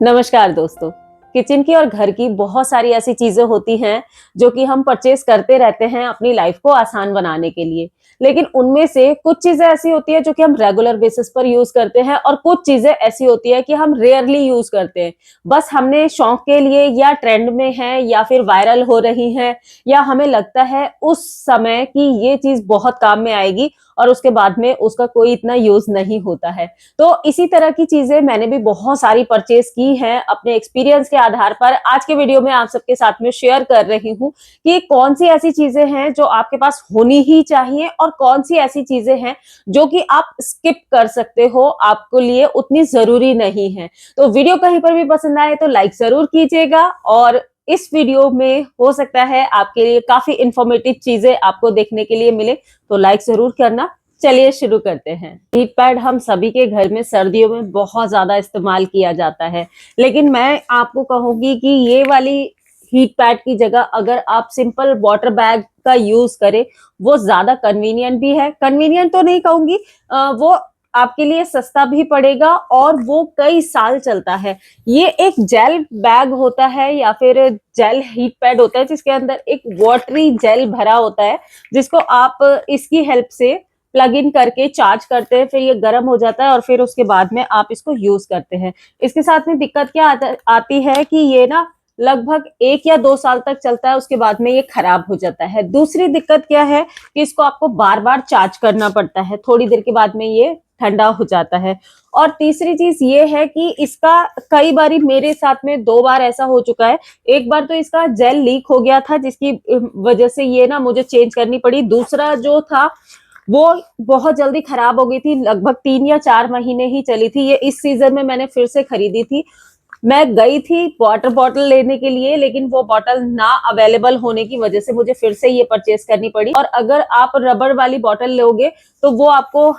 नमस्कार दोस्तों। किचन की और घर की बहुत सारी ऐसी चीजें होती हैं जो कि हम परचेज करते रहते हैं अपनी लाइफ को आसान बनाने के लिए। लेकिन उनमें से कुछ चीजें ऐसी होती है जो कि हम रेगुलर बेसिस पर यूज करते हैं और कुछ चीजें ऐसी होती है कि हम रेयरली यूज करते हैं। बस हमने शौक के लिए या ट्रेंड में है या फिर वायरल हो रही है या हमें लगता है उस समय कि ये चीज बहुत काम में आएगी और उसके बाद में उसका कोई इतना यूज नहीं होता है। तो इसी तरह की चीजें मैंने भी बहुत सारी परचेज की हैं अपने एक्सपीरियंस के आधार पर। आज के वीडियो में आप सबके साथ में शेयर कर रही हूँ कि कौन सी ऐसी चीजें हैं जो आपके पास होनी ही चाहिए और कौन सी ऐसी चीजें हैं जो कि आप स्किप कर सकते हो, आपके लिए उतनी जरूरी नहीं है। तो वीडियो कहीं पर भी पसंद आए तो लाइक जरूर कीजिएगा और इस वीडियो में हो सकता है आपके लिए काफी इंफॉर्मेटिव चीजें आपको देखने के लिए मिले, तो लाइक जरूर करना। चलिए शुरू करते हैं। हीट पैड हम सभी के घर में सर्दियों में बहुत ज्यादा इस्तेमाल किया जाता है, लेकिन मैं आपको कहूंगी कि ये वाली हीट पैड की जगह अगर आप सिंपल वाटर बैग का यूज करें, वो ज्यादा कन्वीनियंट भी है। कन्वीनियंट तो नहीं कहूंगी, वो आपके लिए सस्ता भी पड़ेगा और वो कई साल चलता है। ये एक जेल बैग होता है या फिर जेल हीट पैड होता है जिसके अंदर एक वाटरी जेल भरा होता है, जिसको आप इसकी हेल्प से प्लग इन करके चार्ज करते हैं, फिर ये गर्म हो जाता है और फिर उसके बाद में आप इसको यूज करते हैं। इसके साथ में दिक्कत क्या आती है कि ये ना लगभग 1 या 2 साल तक चलता है, उसके बाद में ये खराब हो जाता है। दूसरी दिक्कत क्या है कि इसको आपको बार बार चार्ज करना पड़ता है, थोड़ी देर के बाद में ये ठंडा हो जाता है। और तीसरी चीज ये है कि इसका कई बारी मेरे साथ में 2 बार ऐसा हो चुका है। एक बार तो इसका जेल लीक हो गया था जिसकी वजह से ये ना मुझे चेंज करनी पड़ी। दूसरा जो था वो बहुत जल्दी खराब हो गई थी, लगभग 3 या 4 महीने ही चली थी। ये इस सीजन में मैंने फिर से खरीदी थी। मैं गई थी वाटर बॉटल लेने के लिए, लेकिन वो बॉटल ना अवेलेबल होने की वजह से मुझे फिर से ये परचेज करनी पड़ी। और अगर आप रबर वाली बॉटल लोगे तो वो आपको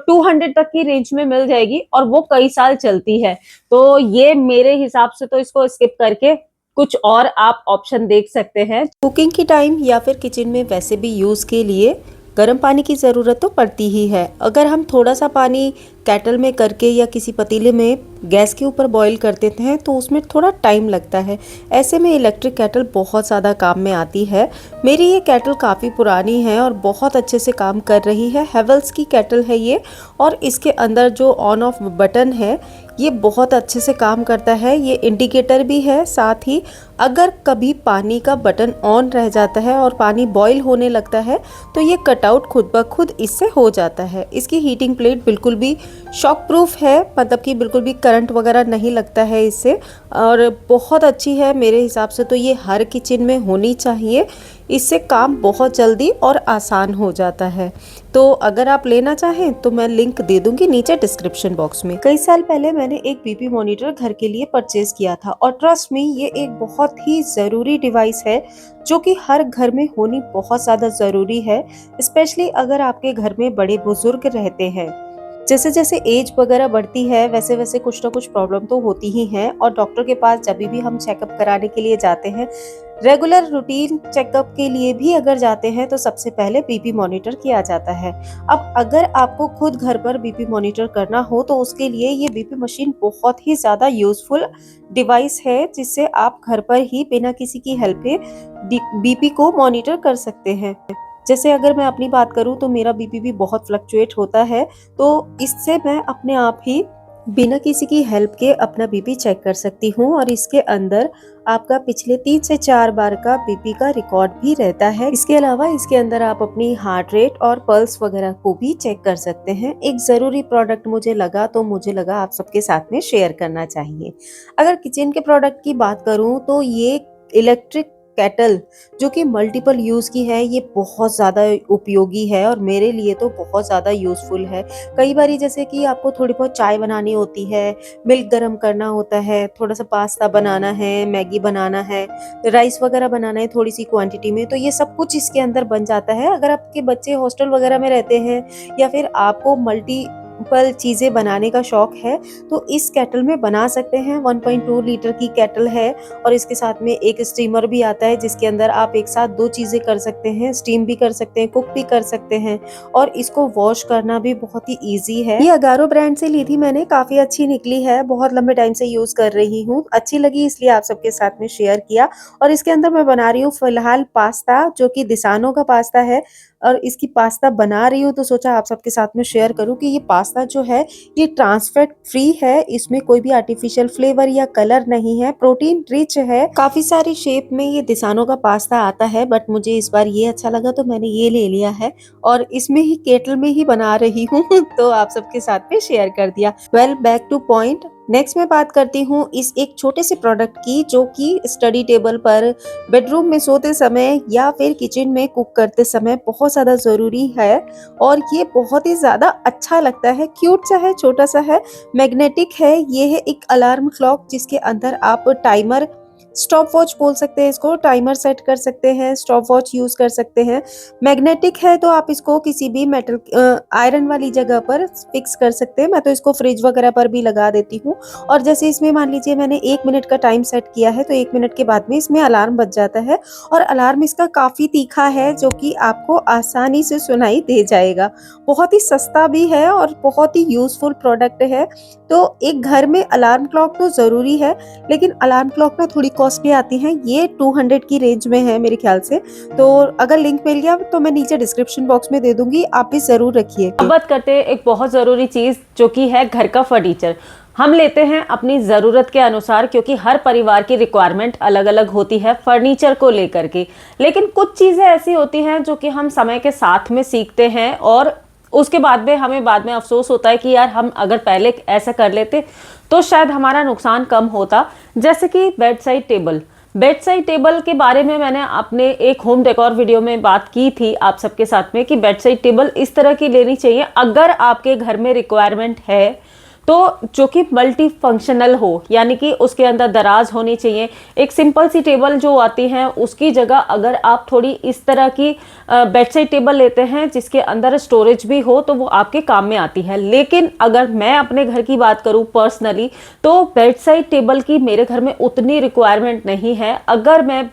200 तक की रेंज में मिल जाएगी और वो कई साल चलती है। तो ये मेरे हिसाब से तो इसको स्किप करके कुछ और आप ऑप्शन देख सकते हैं। कुकिंग की टाइम या फिर किचन में वैसे भी यूज़ के लिए गर्म पानी की ज़रूरत तो पड़ती ही है। अगर हम थोड़ा सा पानी केटल में करके या किसी पतीले में गैस के ऊपर बॉईल कर देते हैं तो उसमें थोड़ा टाइम लगता है। ऐसे में इलेक्ट्रिक केटल बहुत ज़्यादा काम में आती है। मेरी ये केटल काफ़ी पुरानी है और बहुत अच्छे से काम कर रही है। हेवल्स की केटल है ये, और इसके अंदर जो ऑन ऑफ बटन है ये बहुत अच्छे से काम करता है। ये इंडिकेटर भी है, साथ ही अगर कभी पानी का बटन ऑन रह जाता है और पानी बॉईल होने लगता है तो ये कटआउट खुद ब खुद इससे हो जाता है। इसकी हीटिंग प्लेट बिल्कुल भी शॉक प्रूफ है, मतलब कि बिल्कुल भी करंट वगैरह नहीं लगता है इससे, और बहुत अच्छी है। मेरे हिसाब से तो ये हर किचन में होनी चाहिए। इससे काम बहुत जल्दी और आसान हो जाता है। तो अगर आप लेना चाहें तो मैं लिंक दे दूंगी नीचे डिस्क्रिप्शन बॉक्स में। कई साल पहले मैंने एक बीपी मॉनिटर घर के लिए परचेज किया था और ट्रस्ट मी, ये एक बहुत ही ज़रूरी डिवाइस है जो कि हर घर में होनी बहुत ज़्यादा ज़रूरी है। स्पेशली अगर आपके घर में बड़े बुजुर्ग रहते हैं। जैसे जैसे एज वगैरह बढ़ती है वैसे वैसे कुछ ना कुछ प्रॉब्लम तो होती ही है, और डॉक्टर के पास जब भी हम चेकअप कराने के लिए जाते हैं, रेगुलर रूटीन चेकअप के लिए भी अगर जाते हैं तो सबसे पहले बीपी मॉनिटर किया जाता है। अब अगर आपको खुद घर पर बीपी मॉनिटर करना हो तो उसके लिए ये बीपी मशीन बहुत ही ज़्यादा यूजफुल डिवाइस है, जिससे आप घर पर ही बिना किसी की हेल्प के बीपी को मॉनिटर कर सकते हैं। जैसे अगर मैं अपनी बात करूं तो मेरा बीपी भी बहुत फ्लक्चुएट होता है, तो इससे मैं अपने आप ही बिना किसी की हेल्प के अपना बीपी चेक कर सकती हूँ। और इसके अंदर आपका पिछले 3 से 4 बार का बीपी का रिकॉर्ड भी रहता है। इसके अलावा इसके अंदर आप अपनी हार्ट रेट और पल्स वगैरह को भी चेक कर सकते हैं। एक ज़रूरी प्रोडक्ट मुझे लगा आप सबके साथ में शेयर करना चाहिए। अगर किचन के प्रोडक्ट की बात करूँ तो ये इलेक्ट्रिक केटल जो कि मल्टीपल यूज़ की है, ये बहुत ज़्यादा उपयोगी है और मेरे लिए तो बहुत ज़्यादा यूज़फुल है। कई बारी जैसे कि आपको थोड़ी बहुत चाय बनानी होती है, मिल्क गर्म करना होता है, थोड़ा सा पास्ता बनाना है, मैगी बनाना है, राइस वगैरह बनाना है थोड़ी सी क्वांटिटी में, तो ये सब कुछ इसके अंदर बन जाता है। अगर आपके बच्चे हॉस्टल वगैरह में रहते हैं या फिर आपको मल्टी सिंपल चीज़ें बनाने का शौक है तो इस केटल में बना सकते हैं। 1.2 लीटर की केटल है और इसके साथ में एक स्टीमर भी आता है जिसके अंदर आप एक साथ 2 चीज़ें कर सकते हैं, स्टीम भी कर सकते हैं, कुक भी कर सकते हैं और इसको वॉश करना भी बहुत ही ईज़ी है। ये अगारो ब्रांड से ली थी मैंने, काफ़ी अच्छी निकली है, बहुत लंबे टाइम से यूज़ कर रही हूँ। अच्छी लगी इसलिए आप सबके साथ में शेयर किया। और इसके अंदर मैं बना रही हूँ फिलहाल पास्ता, जो कि दिसानो का पास्ता है और इसकी पास्ता बना रही हूँ तो सोचा आप सबके साथ में शेयर करूँ कि ये पास्ता जो है ये ट्रांस फैट फ्री है, इसमें कोई भी आर्टिफिशियल फ्लेवर या कलर नहीं है, प्रोटीन रिच है। काफी सारी शेप में ये दिसानो का पास्ता आता है बट मुझे इस बार ये अच्छा लगा तो मैंने ये ले लिया है और इसमें ही केटल में ही बना रही हूँ तो आप सबके साथ में शेयर कर दिया। Well, back two point. Next मैं बात करती हूँ इस एक छोटे से प्रोडक्ट की जो कि स्टडी टेबल पर, बेडरूम में सोते समय या फिर किचन में कुक करते समय बहुत ज़्यादा ज़रूरी है और ये बहुत ही ज़्यादा अच्छा लगता है। क्यूट सा है, छोटा सा है, मैग्नेटिक है। ये है एक अलार्म क्लॉक जिसके अंदर आप टाइमर, स्टॉप वॉच बोल सकते हैं इसको, टाइमर सेट कर सकते हैं, स्टॉप वॉच यूज कर सकते हैं। मैग्नेटिक है तो आप इसको किसी भी मेटल आयरन वाली जगह पर फिक्स कर सकते हैं। मैं तो इसको फ्रिज वगैरह पर भी लगा देती हूँ और जैसे इसमें मान लीजिए मैंने 1 मिनट का टाइम सेट किया है तो 1 मिनट के बाद में इसमें अलार्म बज जाता है और अलार्म इसका काफी तीखा है जो कि आपको आसानी से सुनाई दे जाएगा। बहुत ही सस्ता भी है और बहुत ही यूजफुल प्रोडक्ट है। तो एक घर में अलार्म क्लॉक तो जरूरी है लेकिन अलार्म क्लॉक ना थोड़ी कॉस्टली आती हैं। ये 200 की रेंज में है मेरे ख्याल से, तो अगर लिंक मिल गया तो मैं नीचे डिस्क्रिप्शन बॉक्स में दे दूंगी, आप भी जरूर रखिए। अब बात करते हैं एक बहुत ज़रूरी चीज़ जो कि है घर का फर्नीचर। हम लेते हैं अपनी ज़रूरत के अनुसार क्योंकि हर परिवार की रिक्वायरमेंट अलग अलग होती है फर्नीचर को लेकर के, लेकिन कुछ चीज़ें ऐसी होती हैं जो कि हम समय के साथ में सीखते हैं और उसके बाद में हमें बाद में अफसोस होता है कि यार हम अगर पहले ऐसा कर लेते तो शायद हमारा नुकसान कम होता। जैसे कि bed side table. Bed side table के बारे में मैंने अपने एक होम डेकोर वीडियो में बात की थी आप सबके साथ में कि बेड साइड टेबल इस तरह की लेनी चाहिए अगर आपके घर में रिक्वायरमेंट है तो जो कि मल्टी फंक्शनल हो, यानी कि उसके अंदर दराज होनी चाहिए। एक सिंपल सी टेबल जो आती है उसकी जगह अगर आप थोड़ी इस तरह की बेड साइड टेबल लेते हैं जिसके अंदर स्टोरेज भी हो तो वो आपके काम में आती है। लेकिन अगर मैं अपने घर की बात करूं पर्सनली तो बेड साइड टेबल की मेरे घर में उतनी रिक्वायरमेंट नहीं है। अगर मैं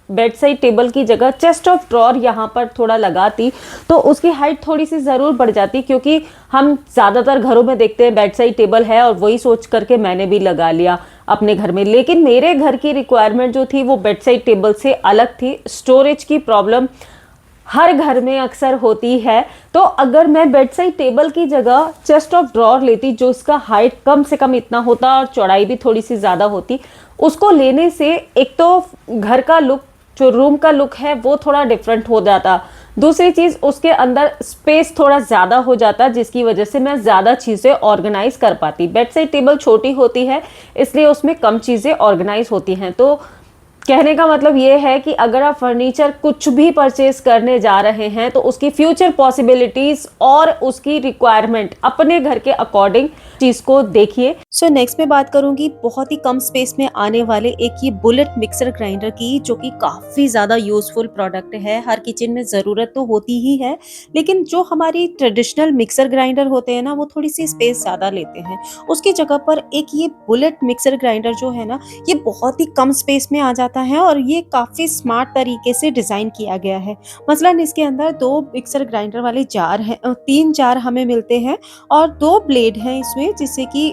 बेड साइड टेबल की जगह चेस्ट ऑफ ड्रॉर यहाँ पर थोड़ा लगाती तो उसकी हाइट थोड़ी सी ज़रूर बढ़ जाती, क्योंकि हम ज़्यादातर घरों में देखते हैं बेड साइड टेबल है और वही सोच करके मैंने भी लगा लिया अपने घर में। लेकिन मेरे घर की रिक्वायरमेंट जो थी वो बेड साइड टेबल से अलग थी। स्टोरेज की प्रॉब्लम हर घर में अक्सर होती है, तो अगर मैं बेड साइड टेबल की जगह चेस्ट ऑफ ड्रॉर लेती जो इसका हाइट कम से कम इतना होता और चौड़ाई भी थोड़ी सी ज़्यादा होती, उसको लेने से एक तो घर का लुक, जो रूम का लुक है वो थोड़ा डिफरेंट हो जाता। दूसरी चीज़ उसके अंदर स्पेस थोड़ा ज़्यादा हो जाता जिसकी वजह से मैं ज़्यादा चीज़ें ऑर्गेनाइज कर पाती। बेड साइड टेबल छोटी होती है इसलिए उसमें कम चीज़ें ऑर्गेनाइज होती हैं। तो कहने का मतलब ये है कि अगर आप फर्नीचर कुछ भी परचेज करने जा रहे हैं तो उसकी फ्यूचर पॉसिबिलिटीज और उसकी रिक्वायरमेंट अपने घर के अकॉर्डिंग चीज को देखिए। सो नेक्स्ट मैं बात करूंगी बहुत ही कम स्पेस में आने वाले एक ये बुलेट मिक्सर ग्राइंडर की, जो कि काफी ज्यादा यूजफुल प्रोडक्ट है। हर किचन में जरूरत तो होती ही है लेकिन जो हमारी ट्रेडिशनल मिक्सर ग्राइंडर होते हैं ना वो थोड़ी सी स्पेस ज्यादा लेते हैं। उसकी जगह पर एक ये बुलेट मिक्सर ग्राइंडर जो है ना ये बहुत ही कम स्पेस में आ जाता है और ये काफी स्मार्ट तरीके से डिजाइन किया गया है। मसलन इसके अंदर 2 मिक्सर ग्राइंडर वाले जार हैं, 3 जार हमें मिलते हैं और 2 ब्लेड हैं इसमें, जिससे कि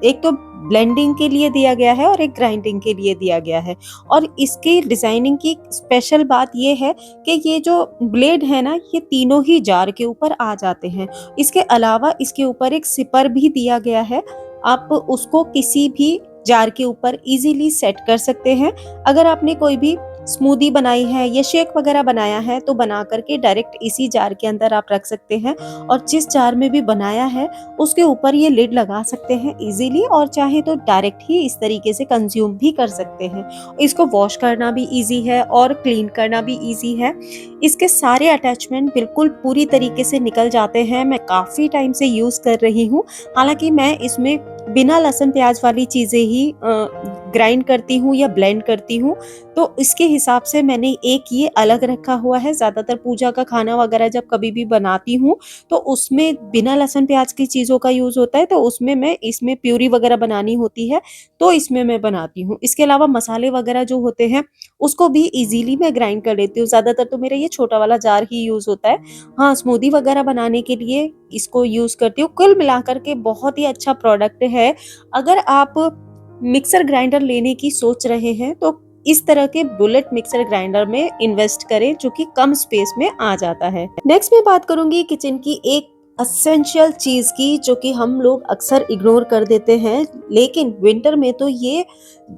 एक तो ब्लेंडिंग के लिए दिया गया है और एक ग्राइंडिंग के लिए दिया गया है। और इसकी डिजाइनिंग की स्पेशल बात ये है कि ये जो ब्लेड है ना ये तीनों ही जार के ऊपर आ जाते हैं। इसके अलावा इसके ऊपर एक सिपर भी दिया गया है, आप उसको किसी भी जार के ऊपर इजीली सेट कर सकते हैं। अगर आपने कोई भी स्मूदी बनाई है या शेक वगैरह बनाया है तो बना करके डायरेक्ट इसी जार के अंदर आप रख सकते हैं और जिस जार में भी बनाया है उसके ऊपर ये लिड लगा सकते हैं इजीली, और चाहे तो डायरेक्ट ही इस तरीके से कंज्यूम भी कर सकते हैं। इसको वॉश करना भी इजी है और क्लीन करना भी इजी है। इसके सारे अटैचमेंट बिल्कुल पूरी तरीके से निकल जाते हैं। मैं काफी टाइम से यूज कर रही हूँ, हालांकि मैं इसमें बिना लहसुन प्याज वाली चीजें ही ग्राइंड करती हूँ या ब्लेंड करती हूँ, तो इसके हिसाब से मैंने एक ये अलग रखा हुआ है। ज़्यादातर पूजा का खाना वगैरह जब कभी भी बनाती हूँ तो उसमें बिना लहसुन प्याज की चीज़ों का यूज़ होता है, तो उसमें मैं इसमें प्यूरी वगैरह बनानी होती है तो इसमें मैं बनाती हूँ। इसके अलावा मसाले वगैरह जो होते हैं उसको भी ईज़िली मैं ग्राइंड कर लेती हूँ। ज़्यादातर तो मेरा ये छोटा वाला जार ही यूज़ होता है। हाँ, स्मूदी वगैरह बनाने के लिए इसको यूज़ करती हूँ। कुल मिलाकर के बहुत ही अच्छा प्रोडक्ट है। अगर आप मिक्सर ग्राइंडर लेने की सोच रहे हैं तो इस तरह के बुलेट मिक्सर ग्राइंडर में इन्वेस्ट करें जो कि कम स्पेस में आ जाता है। नेक्स्ट मैं बात करूंगी किचन की एक असेंशियल चीज की जो कि हम लोग अक्सर इग्नोर कर देते हैं, लेकिन विंटर में तो ये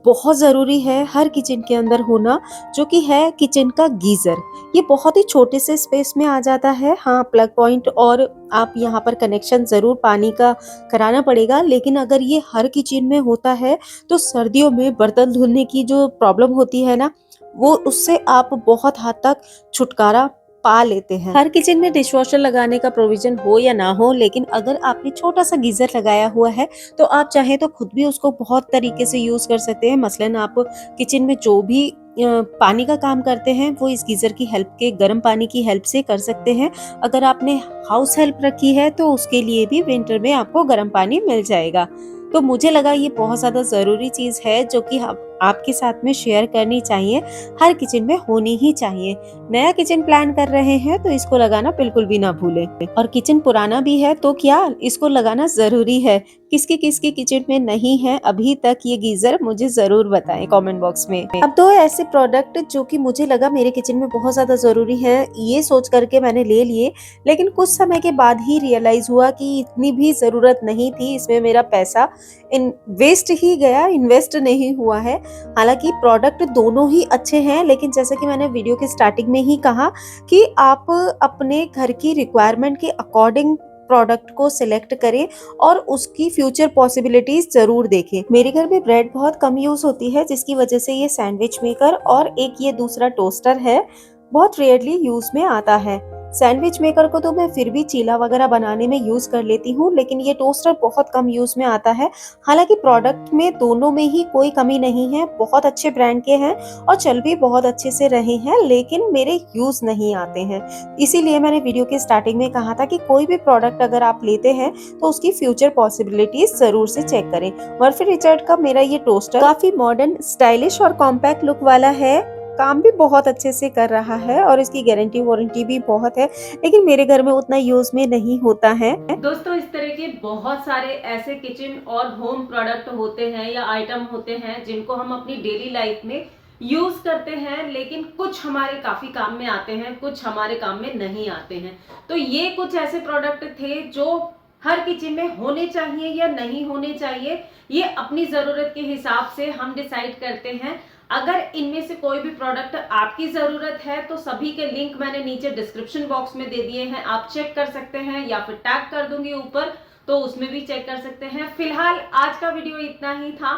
बहुत ज़रूरी है हर किचन के अंदर होना, जो कि है किचन का गीज़र। ये बहुत ही छोटे से स्पेस में आ जाता है। हाँ, प्लग पॉइंट और आप यहाँ पर कनेक्शन ज़रूर पानी का कराना पड़ेगा, लेकिन अगर ये हर किचन में होता है तो सर्दियों में बर्तन धुलने की जो प्रॉब्लम होती है ना, वो उससे आप बहुत हद तक छुटकारा पा लेते हैं। हर किचन में डिशवॉशर लगाने का प्रोविजन हो या ना हो, लेकिन अगर आपने छोटा सा गीजर लगाया हुआ है तो आप चाहे तो खुद भी उसको बहुत तरीके से यूज कर सकते हैं। मसलन आप किचन में जो भी पानी का काम करते हैं वो इस गीजर की हेल्प के गर्म पानी की हेल्प से कर सकते हैं। अगर आपने हाउस हेल्प रखी है तो उसके लिए भी विंटर में आपको गर्म पानी मिल जाएगा। तो मुझे लगा ये बहुत ज्यादा जरूरी चीज है जो कि आपके साथ में शेयर करनी चाहिए, हर किचन में होनी ही चाहिए। नया किचन प्लान कर रहे हैं तो इसको लगाना बिल्कुल भी ना भूलें। और किचन पुराना भी है तो क्या, इसको लगाना जरूरी है। किसकी किसकी किचन में नहीं है अभी तक ये गीजर, मुझे जरूर बताएं कमेंट बॉक्स में। अब दो ऐसे प्रोडक्ट जो कि मुझे लगा मेरे किचन में बहुत ज्यादा जरूरी है, ये सोच करके मैंने ले लिए, लेकिन कुछ समय के बाद ही रियलाइज हुआ कि इतनी भी जरूरत नहीं थी। इसमें मेरा पैसा वेस्ट ही गया, इन्वेस्ट नहीं हुआ है। हालांकि प्रोडक्ट दोनों ही अच्छे हैं, लेकिन जैसे कि मैंने वीडियो के स्टार्टिंग में ही कहा कि आप अपने घर की रिक्वायरमेंट के अकॉर्डिंग प्रोडक्ट को सिलेक्ट करें और उसकी फ्यूचर पॉसिबिलिटीज जरूर देखें। मेरे घर में ब्रेड बहुत कम यूज होती है, जिसकी वजह से ये सैंडविच मेकर और एक ये दूसरा टोस्टर है बहुत रेयरली यूज में आता है। सैंडविच मेकर को तो मैं फिर भी चीला वगैरह बनाने में यूज कर लेती हूँ, लेकिन ये टोस्टर बहुत कम यूज में आता है। हालांकि प्रोडक्ट में दोनों में ही कोई कमी नहीं है, बहुत अच्छे ब्रांड के हैं और चल भी बहुत अच्छे से रहे हैं, लेकिन मेरे यूज नहीं आते हैं। इसीलिए मैंने वीडियो के स्टार्टिंग में कहा था कि कोई भी प्रोडक्ट अगर आप लेते हैं तो उसकी फ्यूचर पॉसिबिलिटीज जरूर से चेक करें। मर्फी रिचर्ड का मेरा ये टोस्टर काफी मॉडर्न, स्टाइलिश और कॉम्पैक्ट लुक वाला है, काम भी बहुत अच्छे से कर रहा है और इसकी गारंटी वारंटी भी बहुत है, लेकिन मेरे घर में उतना यूज में नहीं होता है। दोस्तों, इस तरह के बहुत सारे ऐसे किचन और होम प्रोडक्ट होते हैं या आइटम होते हैं जिनको हम अपनी डेली लाइफ में यूज करते हैं, लेकिन कुछ हमारे काफी काम में आते हैं, कुछ हमारे काम में नहीं आते हैं। तो ये कुछ ऐसे प्रोडक्ट थे जो हर किचन में होने चाहिए या नहीं होने चाहिए, ये अपनी जरूरत के हिसाब से हम डिसाइड करते हैं। अगर इनमें से कोई भी प्रोडक्ट आपकी जरूरत है तो सभी के लिंक मैंने नीचे डिस्क्रिप्शन बॉक्स में दे दिए हैं, आप चेक कर सकते हैं या फिर टैग कर दूंगी ऊपर, तो उसमें भी चेक कर सकते हैं। फिलहाल आज का वीडियो इतना ही था।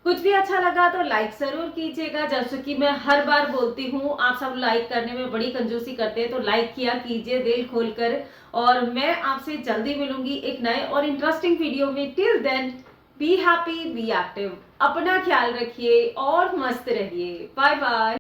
कुछ भी अच्छा लगा तो लाइक जरूर कीजिएगा, जैसे कि मैं हर बार बोलती हूँ, आप सब लाइक करने में बड़ी कंजूसी करते हैं, तो लाइक किया कीजिए दिल खोलकर। और मैं आपसे जल्दी मिलूंगी एक नए और इंटरेस्टिंग वीडियो में। Till then be happy, be active, अपना ख्याल रखिए और मस्त रहिए। Bye bye.